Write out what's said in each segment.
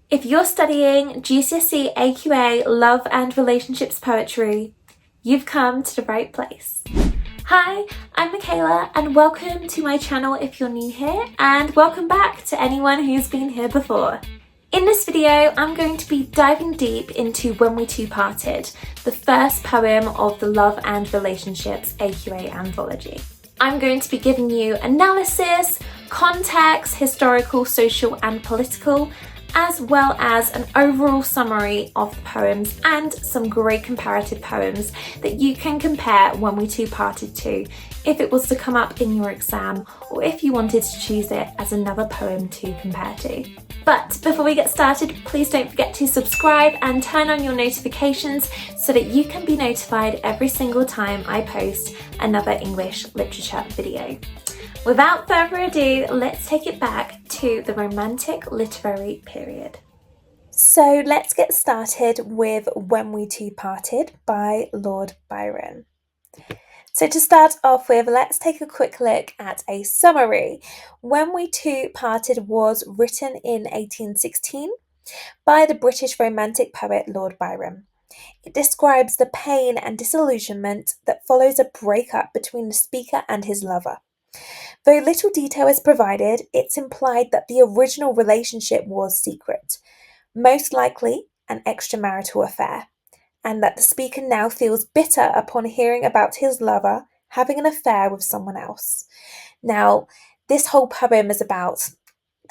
If you're studying GCSE AQA Love and Relationships Poetry, you've come to the right place. Hi, I'm Michaela and welcome to my channel if you're new here, and welcome back to anyone who's been here before. In this video, I'm going to be diving deep into When We Two Parted, the first poem of the Love and Relationships AQA anthology. I'm going to be giving you analysis, context, historical, social and political, as well as an overall summary of the poems and some great comparative poems that you can compare When We Two Parted to if it was to come up in your exam or if you wanted to choose it as another poem to compare to. But before we get started, please don't forget to subscribe and turn on your notifications so that you can be notified every single time I post another English literature video. Without further ado, let's take it back to the Romantic literary period. So let's get started with When We Two Parted by Lord Byron. So to start off with, let's take a quick look at a summary. When We Two Parted was written in 1816 by the British Romantic poet Lord Byron. It describes the pain and disillusionment that follows a breakup between the speaker and his lover. Though little detail is provided, it's implied that the original relationship was secret, most likely an extramarital affair, and that the speaker now feels bitter upon hearing about his lover having an affair with someone else. Now, this whole poem is about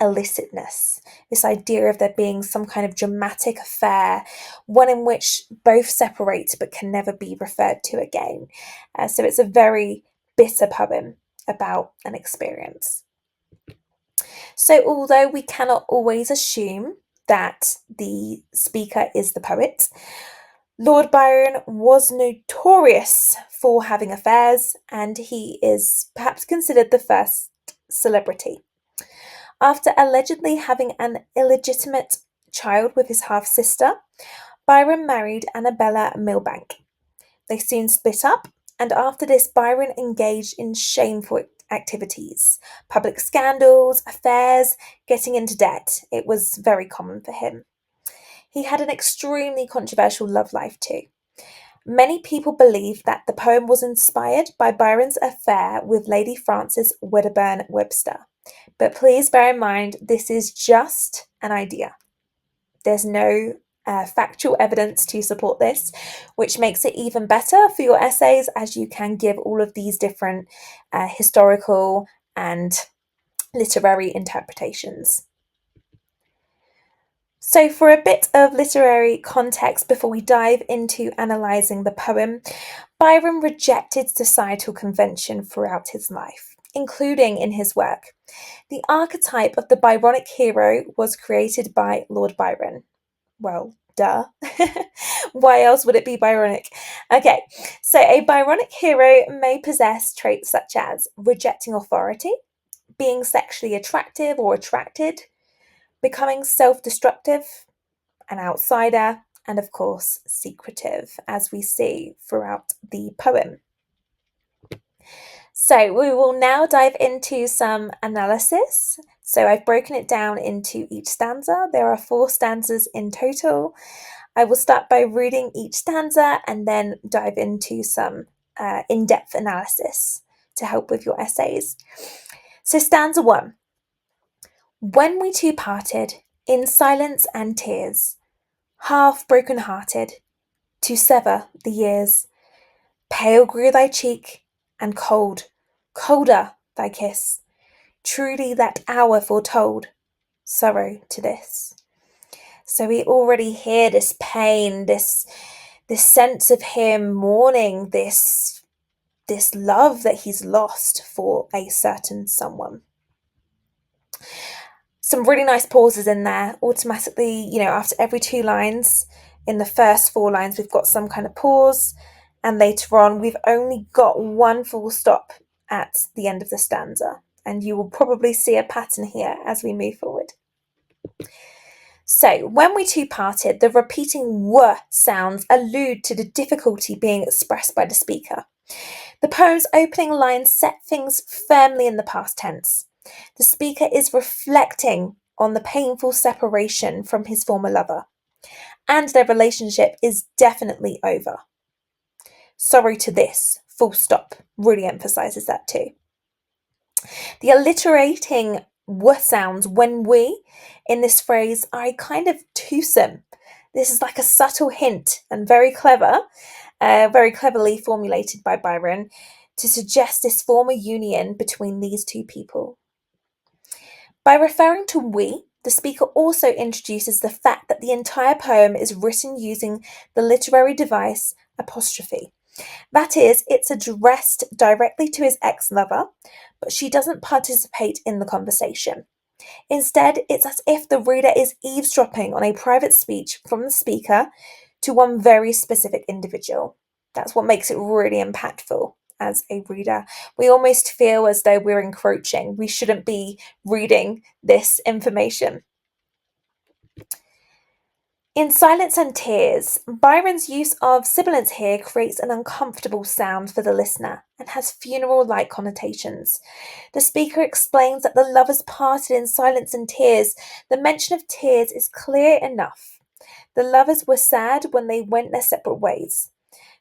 illicitness, this idea of there being some kind of dramatic affair, one in which both separate but can never be referred to again. So it's a very bitter poem about an experience. So although we cannot always assume that the speaker is the poet, Lord Byron was notorious for having affairs, and he is perhaps considered the first celebrity. After allegedly having an illegitimate child with his half-sister, Byron married Annabella Milbank. They soon split up, and after this Byron engaged in shameful activities, public scandals, affairs, getting into debt. It was very common for him. He had an extremely controversial love life too. Many people believe that the poem was inspired by Byron's affair with Lady Frances Wedderburn Webster. But please bear in mind, this is just an idea. There's no factual evidence to support this, which makes it even better for your essays, as you can give all of these different historical and literary interpretations. So for a bit of literary context before we dive into analysing the poem, Byron rejected societal convention throughout his life, including in his work. The archetype of the Byronic hero was created by Lord Byron. Well, duh. Why else would it be Byronic? Okay, so a Byronic hero may possess traits such as rejecting authority, being sexually attractive or attracted, becoming self-destructive, an outsider, and of course secretive, as we see throughout the poem. So we will now dive into some analysis. So I've broken it down into each stanza. There are 4 stanzas in total. I will start by reading each stanza and then dive into some in-depth analysis to help with your essays. So stanza 1. When we two parted, in silence and tears, half broken-hearted, to sever the years, pale grew thy cheek, and cold, colder thy kiss. Truly that hour foretold sorrow to this. So we already hear this pain, this sense of him mourning this love that he's lost for a certain someone. Some really nice pauses in there. Automatically, after every 2 lines, in the first 4 lines, we've got some kind of pause, and later on, we've only got 1 full stop at the end of the stanza. And you will probably see a pattern here as we move forward. So, when we two parted, the repeating w sounds allude to the difficulty being expressed by the speaker. The poem's opening lines set things firmly in the past tense. The speaker is reflecting on the painful separation from his former lover, and their relationship is definitely over. Sorry to this, full stop, really emphasises that too. The alliterating w sounds when we in this phrase are a kind of twosome. This is like a subtle hint and very cleverly formulated by Byron to suggest this former union between these two people. By referring to we, the speaker also introduces the fact that the entire poem is written using the literary device apostrophe. That is, it's addressed directly to his ex-lover, but she doesn't participate in the conversation. Instead, it's as if the reader is eavesdropping on a private speech from the speaker to one very specific individual. That's what makes it really impactful as a reader. We almost feel as though we're encroaching. We shouldn't be reading this information. In Silence and Tears, Byron's use of sibilants here creates an uncomfortable sound for the listener and has funeral-like connotations. The speaker explains that the lovers parted in silence and tears. The mention of tears is clear enough. The lovers were sad when they went their separate ways.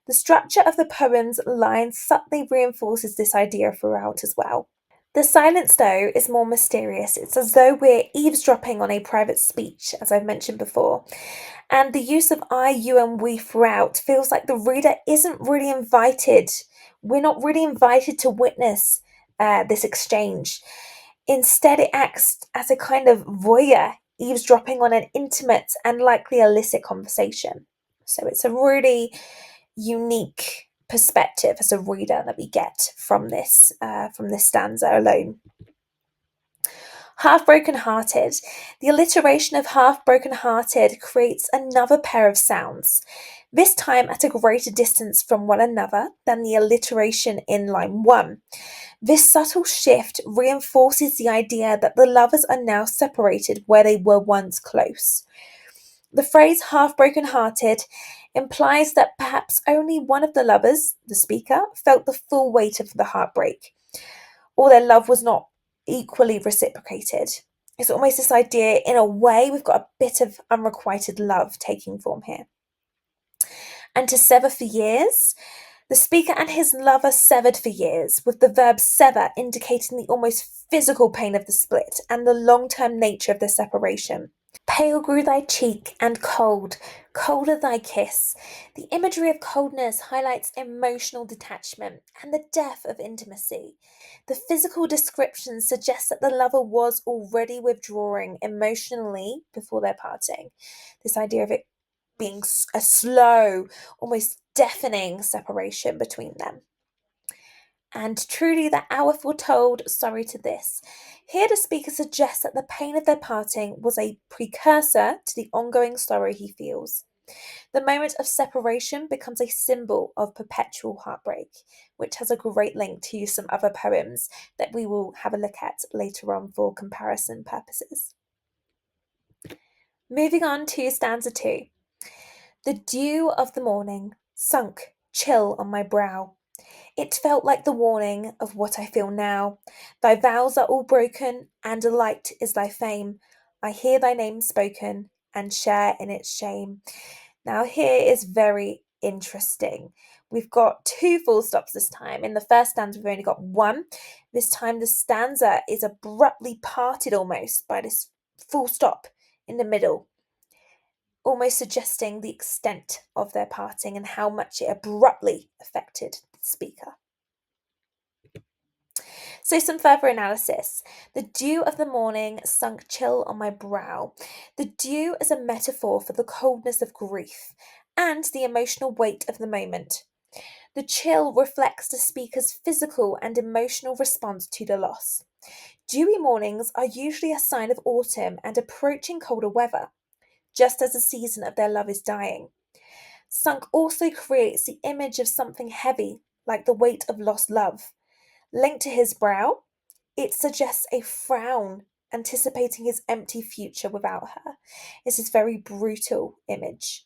The structure of the poem's lines subtly reinforces this idea throughout as well. The silence, though, is more mysterious. It's as though we're eavesdropping on a private speech, as I've mentioned before. And the use of I, you, and we throughout feels like the reader isn't really invited. We're not really invited to witness this exchange. Instead, it acts as a kind of voyeur, eavesdropping on an intimate and likely illicit conversation. So it's a really unique perspective as a reader that we get from this stanza alone. Half broken hearted. The alliteration of half broken hearted creates another pair of sounds, this time at a greater distance from one another than the alliteration in line 1. This subtle shift reinforces the idea that the lovers are now separated where they were once close. The phrase half broken hearted implies that perhaps only one of the lovers, the speaker, felt the full weight of the heartbreak, or their love was not equally reciprocated. It's almost this idea, in a way, we've got a bit of unrequited love taking form here. And to sever for years, the speaker and his lover severed for years, with the verb sever indicating the almost physical pain of the split and the long-term nature of the separation. Pale grew thy cheek, and cold, colder thy kiss. The imagery of coldness highlights emotional detachment and the death of intimacy. The physical description suggests that the lover was already withdrawing emotionally before their parting. This idea of it being a slow, almost deafening separation between them. And truly that hour foretold, sorry to this. Here the speaker suggests that the pain of their parting was a precursor to the ongoing sorrow he feels. The moment of separation becomes a symbol of perpetual heartbreak, which has a great link to some other poems that we will have a look at later on for comparison purposes. Moving on to stanza 2. The dew of the morning sunk chill on my brow. It felt like the warning of what I feel now. Thy vows are all broken, and a light is thy fame. I hear thy name spoken, and share in its shame. Now here is very interesting. We've got 2 full stops this time. In the first stanza, we've only got 1. This time the stanza is abruptly parted almost by this full stop in the middle, almost suggesting the extent of their parting and how much it abruptly affected the speaker. So some further analysis. The dew of the morning sunk chill on my brow. The dew is a metaphor for the coldness of grief and the emotional weight of the moment. The chill reflects the speaker's physical and emotional response to the loss. Dewy mornings are usually a sign of autumn and approaching colder weather, just as the season of their love is dying. Sunk also creates the image of something heavy, like the weight of lost love. Linked to his brow, it suggests a frown, anticipating his empty future without her. It's this very brutal image.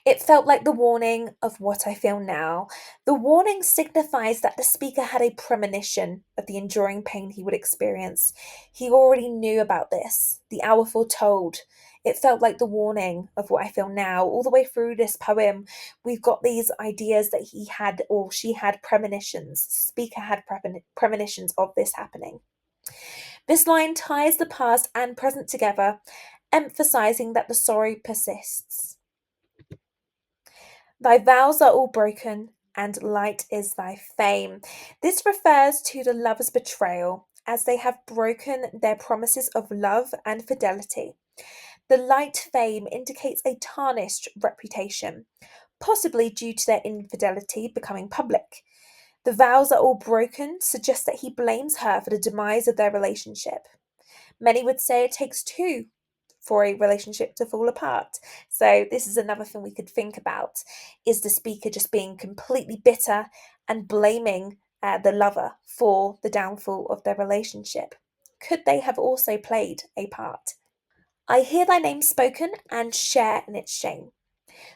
It felt like the warning of what I feel now. The warning signifies that the speaker had a premonition of the enduring pain he would experience. He already knew about this. The hour foretold. It felt like the warning of what I feel now. All the way through this poem, we've got these ideas that he had or she had premonitions. The speaker had premonitions of this happening. This line ties the past and present together, emphasizing that the sorrow persists. Thy vows are all broken, and light is thy fame. This refers to the lover's betrayal, as they have broken their promises of love and fidelity. The light fame indicates a tarnished reputation, possibly due to their infidelity becoming public. The vows are all broken suggests that he blames her for the demise of their relationship. Many would say it takes two for a relationship to fall apart. So this is another thing we could think about. Is the speaker just being completely bitter and blaming the lover for the downfall of their relationship? Could they have also played a part? I hear thy name spoken and share in its shame.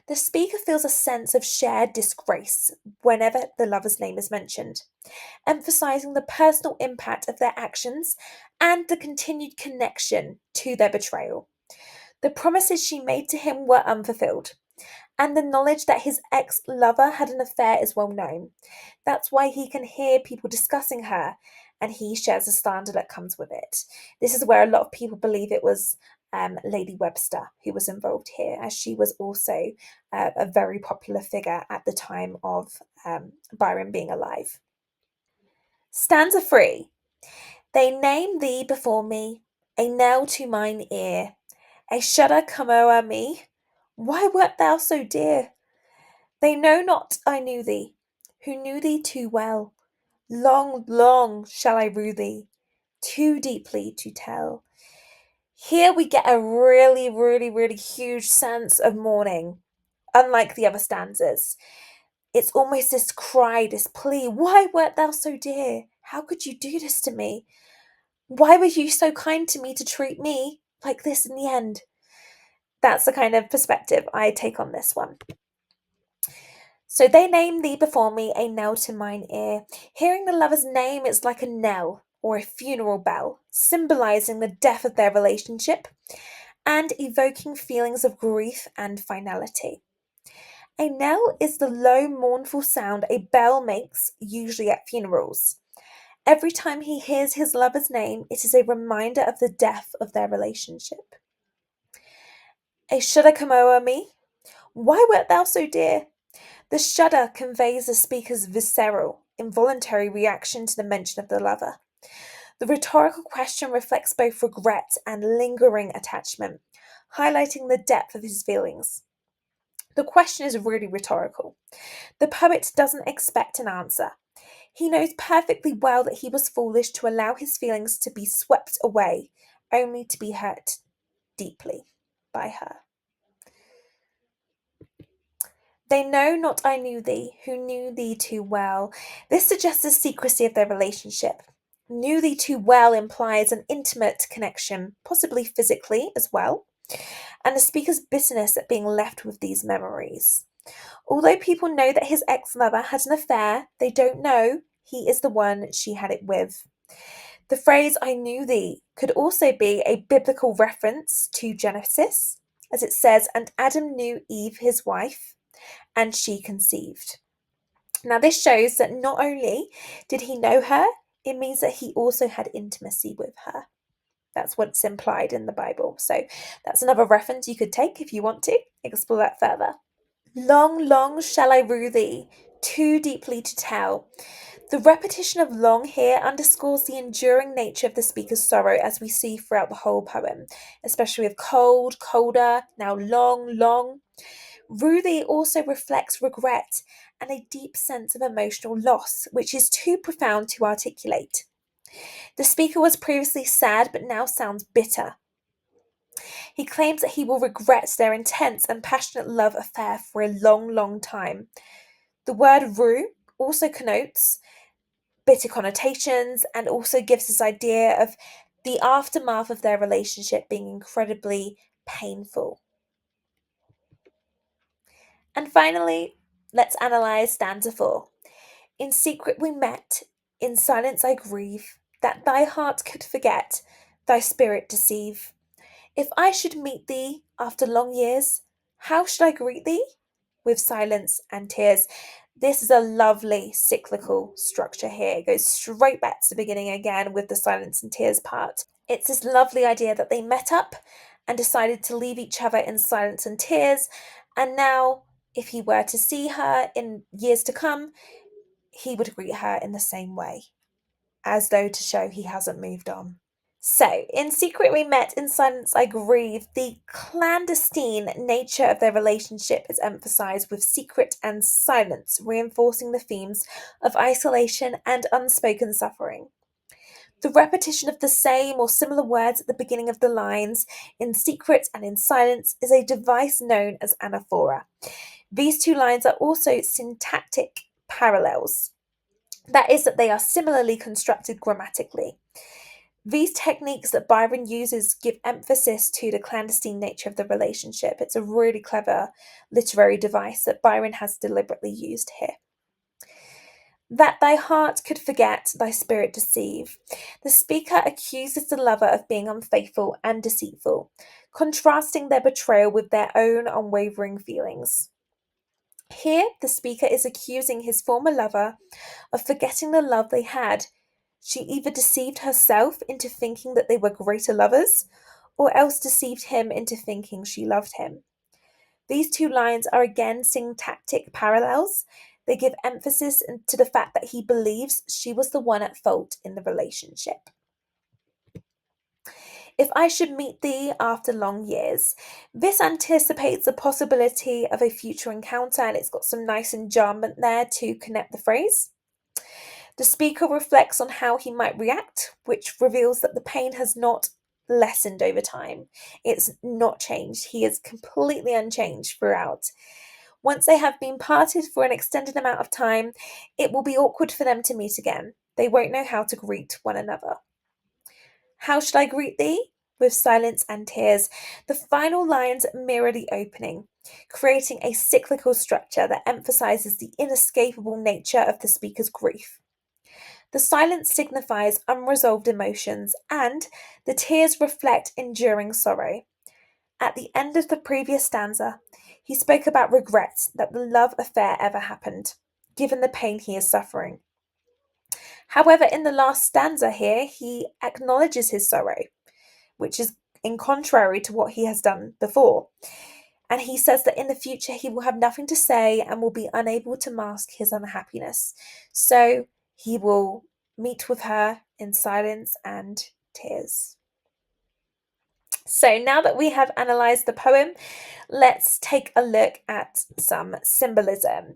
The speaker feels a sense of shared disgrace whenever the lover's name is mentioned, emphasizing the personal impact of their actions and the continued connection to their betrayal. The promises she made to him were unfulfilled, and the knowledge that his ex lover had an affair is well known. That's why he can hear people discussing her, and he shares the slander that comes with it. This is where a lot of people believe it was Lady Webster who was involved here, as she was also a very popular figure at the time of Byron being alive. Stanza 3. They name thee before me, a knell to mine ear. A shudder come o'er me. Why wert thou so dear? They know not I knew thee, who knew thee too well. Long, long shall I rue thee, too deeply to tell. Here we get a really, really, really huge sense of mourning, unlike the other stanzas. It's almost this cry, this plea. Why wert thou so dear? How could you do this to me? Why were you so kind to me to treat me like this in the end? That's the kind of perspective I take on this one. So they name thee before me, a knell to mine ear. Hearing the lover's name is like a knell or a funeral bell, symbolizing the death of their relationship and evoking feelings of grief and finality. A knell is the low, mournful sound a bell makes, usually at funerals. Every time he hears his lover's name, it is a reminder of the death of their relationship. A shudder come o'er me. Why wert thou so dear? The shudder conveys the speaker's visceral, involuntary reaction to the mention of the lover. The rhetorical question reflects both regret and lingering attachment, highlighting the depth of his feelings. The question is really rhetorical. The poet doesn't expect an answer. He knows perfectly well that he was foolish to allow his feelings to be swept away, only to be hurt deeply by her. They know not I knew thee, who knew thee too well. This suggests the secrecy of their relationship. Knew thee too well implies an intimate connection, possibly physically as well, and the speaker's bitterness at being left with these memories. Although people know that his ex-lover had an affair, they don't know he is the one she had it with. The phrase I knew thee could also be a biblical reference to Genesis, as it says, and Adam knew Eve his wife, and she conceived. Now, this shows that not only did he know her, it means that he also had intimacy with her. That's what's implied in the Bible. So that's another reference you could take if you want to explore that further. Long, long shall I rue thee, too deeply to tell. The repetition of long here underscores the enduring nature of the speaker's sorrow, as we see throughout the whole poem, especially with cold, colder, now long, long. Rue thee also reflects regret and a deep sense of emotional loss, which is too profound to articulate. The speaker was previously sad but now sounds bitter. He claims that he will regret their intense and passionate love affair for a long, long time. The word rue also connotes bitter connotations and also gives this idea of the aftermath of their relationship being incredibly painful. And finally, let's analyse stanza 4. In secret we met, in silence I grieve, that thy heart could forget, thy spirit deceive. If I should meet thee after long years, how should I greet thee? With silence and tears. This is a lovely cyclical structure here. It goes straight back to the beginning again with the silence and tears part. It's this lovely idea that they met up and decided to leave each other in silence and tears, and now, if he were to see her in years to come, he would greet her in the same way, as though to show he hasn't moved on. So, in secret we met, in silence I grieve. The clandestine nature of their relationship is emphasised with secret and silence, reinforcing the themes of isolation and unspoken suffering. The repetition of the same or similar words at the beginning of the lines, in secret and in silence, is a device known as anaphora. These two lines are also syntactic parallels. That is, that they are similarly constructed grammatically. These techniques that Byron uses give emphasis to the clandestine nature of the relationship. It's a really clever literary device that Byron has deliberately used here. That thy heart could forget, thy spirit deceive. The speaker accuses the lover of being unfaithful and deceitful, contrasting their betrayal with their own unwavering feelings. Here, the speaker is accusing his former lover of forgetting the love they had. She either deceived herself into thinking that they were greater lovers, or else deceived him into thinking she loved him. These two lines are again syntactic parallels. They give emphasis to the fact that he believes she was the one at fault in the relationship. If I should meet thee after long years. This anticipates the possibility of a future encounter, and it's got some nice enjambment there to connect the phrase. The speaker reflects on how he might react, which reveals that the pain has not lessened over time. It's not changed. He is completely unchanged throughout. Once they have been parted for an extended amount of time, it will be awkward for them to meet again. They won't know how to greet one another. How should I greet thee? With silence and tears. The final lines mirror the opening, creating a cyclical structure that emphasizes the inescapable nature of the speaker's grief. The silence signifies unresolved emotions, and the tears reflect enduring sorrow. At the end of the previous stanza, he spoke about regret that the love affair ever happened, given the pain he is suffering. However, in the last stanza here, he acknowledges his sorrow, which is in contrary to what he has done before. And he says that in the future he will have nothing to say and will be unable to mask his unhappiness. So he will meet with her in silence and tears. So now that we have analysed the poem, let's take a look at some symbolism.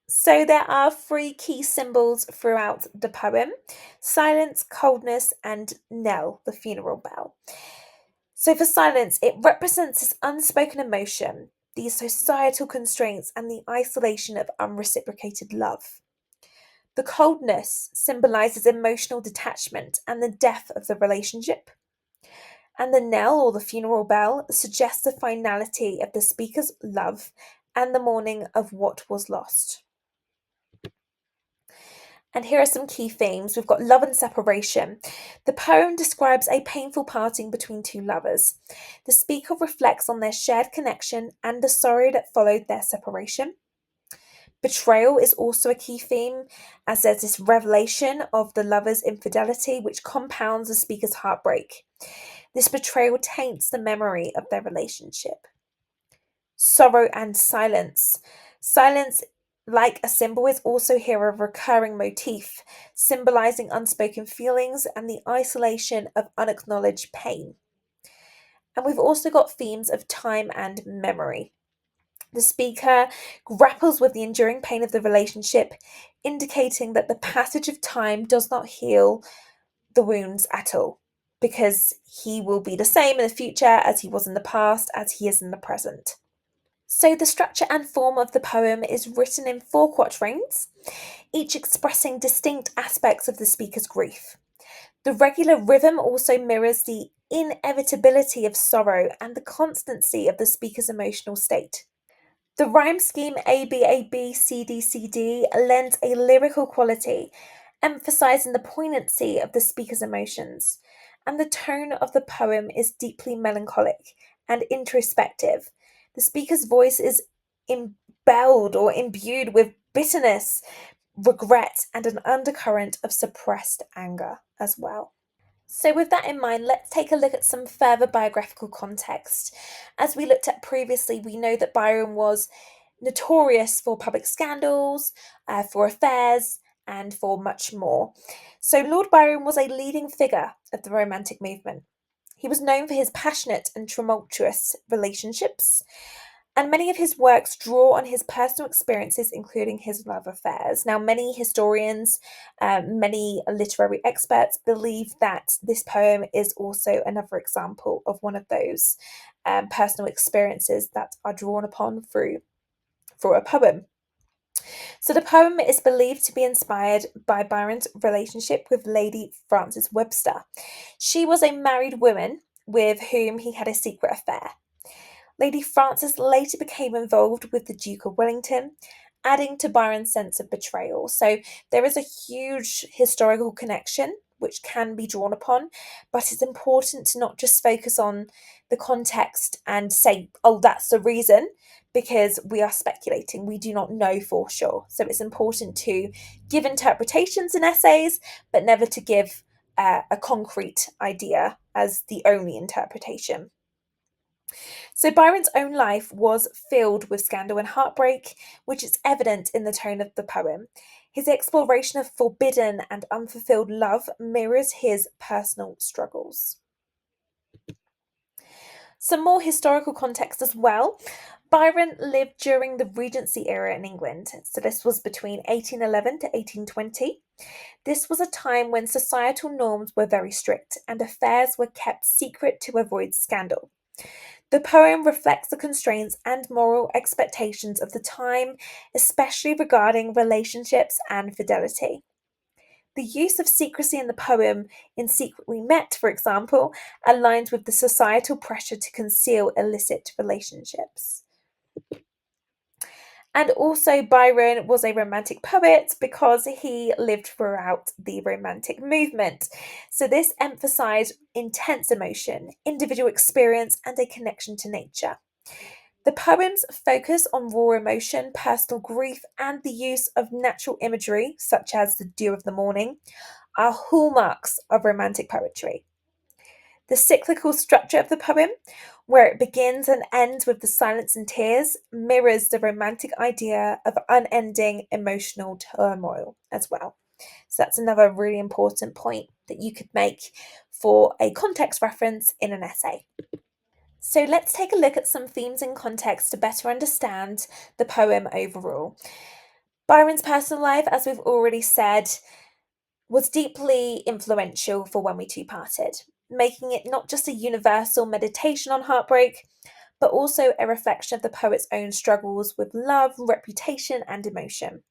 So there are three key symbols throughout the poem: silence, coldness, and knell, the funeral bell. So for silence, it represents this unspoken emotion, these societal constraints, and the isolation of unreciprocated love. The coldness symbolises emotional detachment and the death of the relationship. And the knell, or the funeral bell, suggests the finality of the speaker's love and the mourning of what was lost. And here are some key themes. We've got love and separation. The poem describes a painful parting between two lovers. The speaker reflects on their shared connection and the sorrow that followed their separation. Betrayal is also a key theme, as there's this revelation of the lover's infidelity, which compounds the speaker's heartbreak. This betrayal taints the memory of their relationship. Sorrow and silence. Silence, like a symbol, is also here a recurring motif, symbolizing unspoken feelings and the isolation of unacknowledged pain. And we've also got themes of time and memory. The speaker grapples with the enduring pain of the relationship, indicating that the passage of time does not heal the wounds at all, because he will be the same in the future as he was in the past, as he is in the present. So the structure and form of the poem is written in 4 quatrains, each expressing distinct aspects of the speaker's grief. The regular rhythm also mirrors the inevitability of sorrow and the constancy of the speaker's emotional state. The rhyme scheme ABABCDCD lends a lyrical quality, emphasizing the poignancy of the speaker's emotions, and the tone of the poem is deeply melancholic and introspective. The speaker's voice is imbued with bitterness, regret, and an undercurrent of suppressed anger as well. So, with that in mind, let's take a look at some further biographical context. As we looked at previously, we know that Byron was notorious for public scandals, for affairs, and for much more. So, Lord Byron was a leading figure of the Romantic movement. He was known for his passionate and tumultuous relationships, and many of his works draw on his personal experiences, including his love affairs. Now, many historians, many literary experts believe that this poem is also another example of one of those personal experiences that are drawn upon for a poem. So, the poem is believed to be inspired by Byron's relationship with Lady Frances Webster. She was a married woman with whom he had a secret affair. Lady Frances later became involved with the Duke of Wellington, adding to Byron's sense of betrayal. So there is a huge historical connection which can be drawn upon, but it's important to not just focus on the context and say, oh, that's the reason, because we are speculating. We do not know for sure. So it's important to give interpretations in essays, but never to give a concrete idea as the only interpretation. So Byron's own life was filled with scandal and heartbreak, which is evident in the tone of the poem. His exploration of forbidden and unfulfilled love mirrors his personal struggles. Some more historical context as well. Byron lived during the Regency era in England, so this was between 1811 to 1820. This was a time when societal norms were very strict and affairs were kept secret to avoid scandal. The poem reflects the constraints and moral expectations of the time, especially regarding relationships and fidelity. The use of secrecy in the poem, in Secret We Met, for example, aligns with the societal pressure to conceal illicit relationships. And also, Byron was a romantic poet because he lived throughout the Romantic movement. So, this emphasized intense emotion, individual experience, and a connection to nature. The poems focus on raw emotion, personal grief, and the use of natural imagery, such as the dew of the morning, are hallmarks of Romantic poetry. The cyclical structure of the poem, where it begins and ends with the silence and tears, mirrors the Romantic idea of unending emotional turmoil as well. So that's another really important point that you could make for a context reference in an essay. So let's take a look at some themes and context to better understand the poem overall. Byron's personal life, as we've already said, was deeply influential for When We Two Parted, making it not just a universal meditation on heartbreak, but also a reflection of the poet's own struggles with love, reputation, and emotion.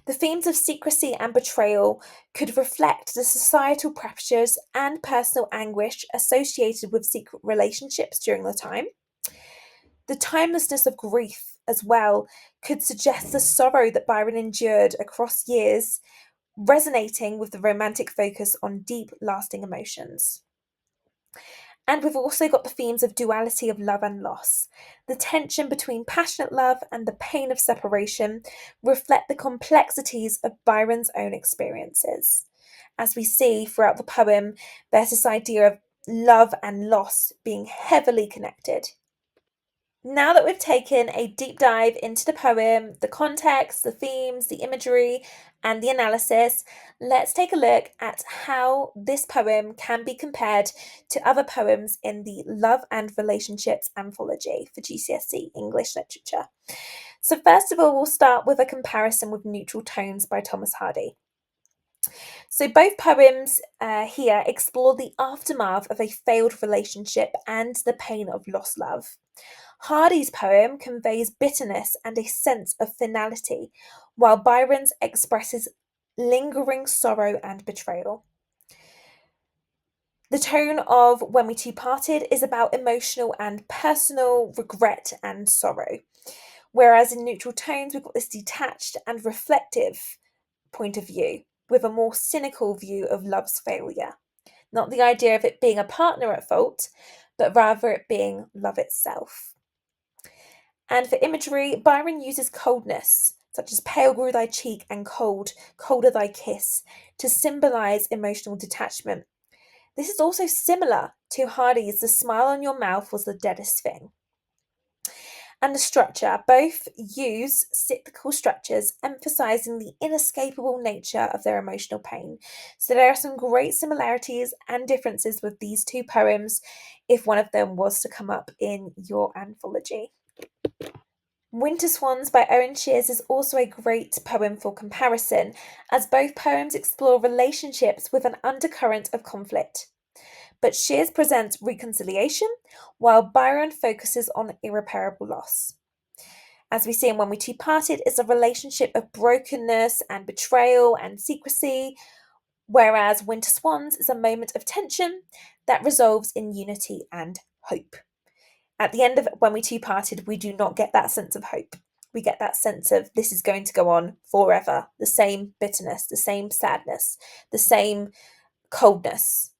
The themes of secrecy and betrayal could reflect the societal pressures and personal anguish associated with secret relationships during the time. The timelessness of grief, as well, could suggest the sorrow that Byron endured across years, resonating with the romantic focus on deep, lasting emotions. And we've also got the themes of duality of love and loss. The tension between passionate love and the pain of separation reflect the complexities of Byron's own experiences. As we see throughout the poem, there's this idea of love and loss being heavily connected. Now that we've taken a deep dive into the poem, the context, the themes, the imagery, and the analysis, let's take a look at how this poem can be compared to other poems in the Love and Relationships anthology for GCSE English literature. So, first of all, we'll start with a comparison with Neutral Tones by Thomas Hardy. So, both poems here explore the aftermath of a failed relationship and the pain of lost love. Hardy's poem conveys bitterness and a sense of finality, while Byron's expresses lingering sorrow and betrayal. The tone of When We Two Parted is about emotional and personal regret and sorrow, Whereas in neutral tones, we've got this detached and reflective point of view, with a more cynical view of love's failure. Not the idea of it being a partner at fault, but rather it being love itself. And for imagery, Byron uses coldness, such as pale grew thy cheek and colder thy kiss, to symbolise emotional detachment. This is also similar to Hardy's The smile on your mouth was the deadest thing. And the structure, both use cyclical structures emphasising the inescapable nature of their emotional pain. So there are some great similarities and differences with these two poems if one of them was to come up in your anthology. Winter Swans by Owen Shears is also a great poem for comparison, as both poems explore relationships with an undercurrent of conflict. But Shears presents reconciliation, while Byron focuses on irreparable loss. As we see in When We Two Parted, it's a relationship of brokenness and betrayal and secrecy, whereas Winter Swans is a moment of tension that resolves in unity and hope. At the end of When We Two Parted, we do not get that sense of hope. We get that sense of this is going to go on forever. The same bitterness, the same sadness, the same coldness.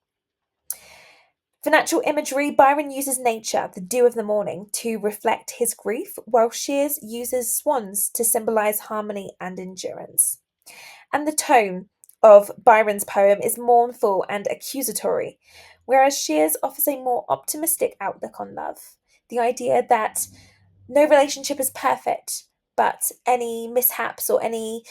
For natural imagery, Byron uses nature, the dew of the morning, to reflect his grief, while Shears uses swans to symbolise harmony and endurance. And the tone of Byron's poem is mournful and accusatory, whereas Shears offers a more optimistic outlook on love. The idea that no relationship is perfect, but any mishaps or any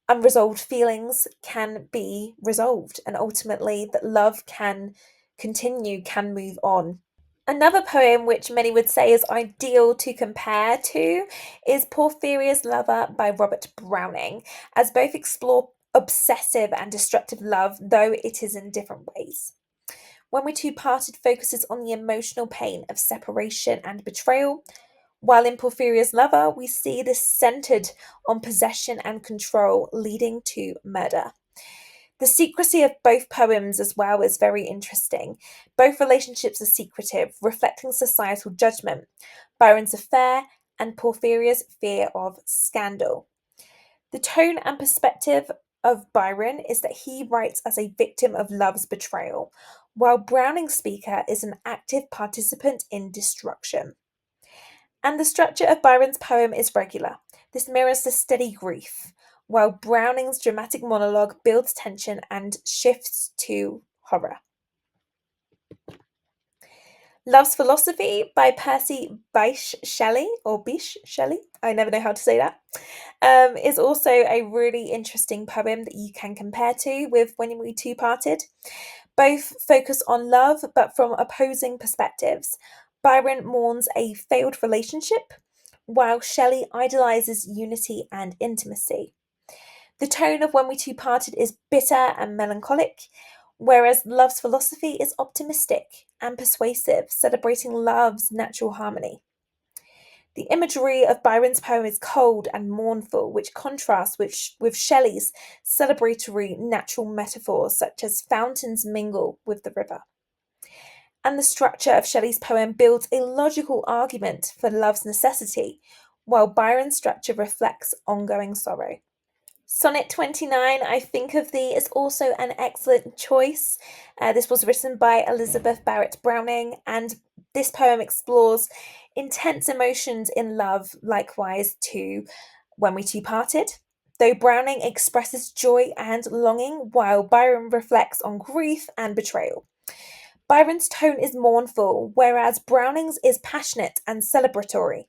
unresolved feelings can be resolved, and ultimately that love can continue, can move on. Another poem which many would say is ideal to compare to is Porphyria's Lover by Robert Browning, as both explore obsessive and destructive love, though it is in different ways. When We Two Parted focuses on the emotional pain of separation and betrayal, while in Porphyria's Lover we see this centred on possession and control, leading to murder. The secrecy of both poems as well is very interesting. Both relationships are secretive, reflecting societal judgment, Byron's affair and Porphyria's fear of scandal. The tone and perspective of Byron is that he writes as a victim of love's betrayal, while Browning's speaker is an active participant in destruction. And the structure of Byron's poem is regular. This mirrors the steady grief, while Browning's dramatic monologue builds tension and shifts to horror. Love's Philosophy by Percy Bysshe Shelley, or Bysshe Shelley, I never know how to say that, is also a really interesting poem that you can compare to with When We Two Parted. Both focus on love, but from opposing perspectives. Byron mourns a failed relationship, while Shelley idolises unity and intimacy. The tone of When We Two Parted is bitter and melancholic, whereas Love's Philosophy is optimistic and persuasive, celebrating love's natural harmony. The imagery of Byron's poem is cold and mournful, which contrasts with Shelley's celebratory natural metaphors, such as fountains mingle with the river. And the structure of Shelley's poem builds a logical argument for love's necessity, while Byron's structure reflects ongoing sorrow. Sonnet 29, I Think of Thee, is also an excellent choice. This was written by Elizabeth Barrett Browning, and this poem explores intense emotions in love, likewise to When We Two Parted. Though Browning expresses joy and longing, while Byron reflects on grief and betrayal. Byron's tone is mournful, whereas Browning's is passionate and celebratory.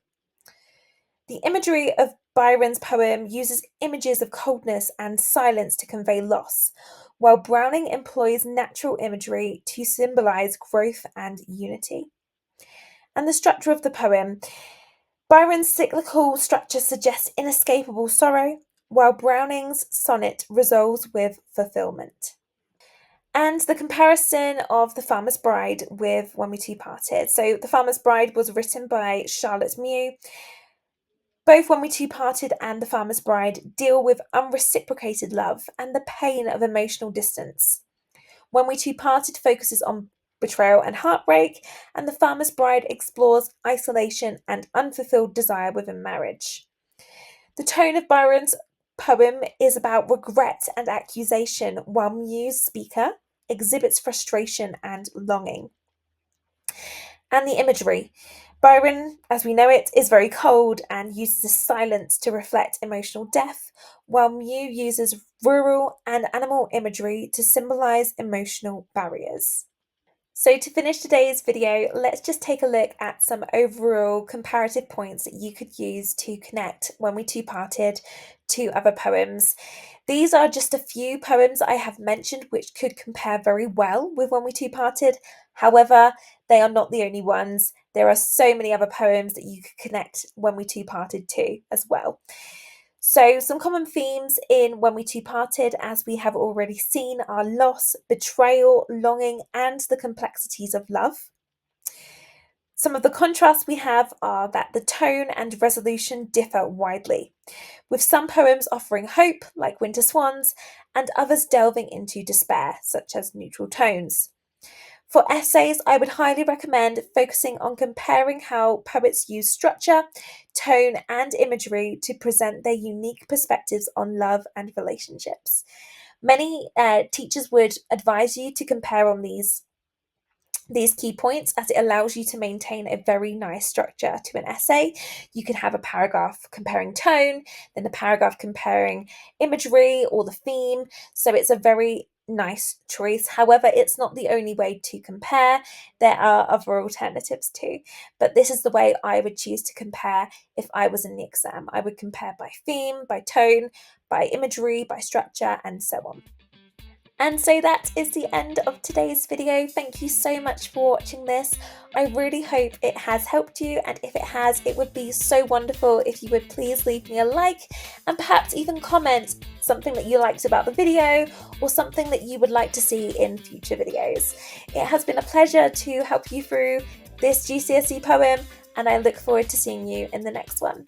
The imagery of Byron's poem uses images of coldness and silence to convey loss, while Browning employs natural imagery to symbolise growth and unity. And the structure of the poem, Byron's cyclical structure suggests inescapable sorrow, while Browning's sonnet resolves with fulfilment. And the comparison of The Farmer's Bride with When We Two Parted. So The Farmer's Bride was written by Charlotte Mew. Both When We Two Parted and The Farmer's Bride deal with unreciprocated love and the pain of emotional distance. When We Two Parted focuses on betrayal and heartbreak, and The Farmer's Bride explores isolation and unfulfilled desire within marriage. The tone of Byron's poem is about regret and accusation, while Muse Speaker exhibits frustration and longing. And the imagery. Byron, as we know it, is very cold and uses silence to reflect emotional depth, while Mew uses rural and animal imagery to symbolize emotional barriers. So to finish today's video, let's just take a look at some overall comparative points that you could use to connect When We Two Parted to other poems. These are just a few poems I have mentioned which could compare very well with When We Two Parted. However, they are not the only ones. There are so many other poems that you could connect When We Two Parted to as well. So, some common themes in When We Two Parted, as we have already seen, are loss, betrayal, longing, and the complexities of love. Some of the contrasts we have are that the tone and resolution differ widely, with some poems offering hope, like Winter Swans, and others delving into despair, such as Neutral Tones. For essays, I would highly recommend focusing on comparing how poets use structure, tone, and imagery to present their unique perspectives on love and relationships. Many teachers would advise you to compare on these key points, as it allows you to maintain a very nice structure to an essay. You can have a paragraph comparing tone, then a paragraph comparing imagery or the theme. So it's a very nice choice. However, it's not the only way to compare. There are other alternatives too, but this is the way I would choose to compare if I was in the exam. I would compare by theme, by tone, by imagery, by structure, and so on. And so that is the end of today's video. Thank you so much for watching this. I really hope it has helped you, and if it has, it would be so wonderful if you would please leave me a like and perhaps even comment something that you liked about the video or something that you would like to see in future videos. It has been a pleasure to help you through this GCSE poem, and I look forward to seeing you in the next one.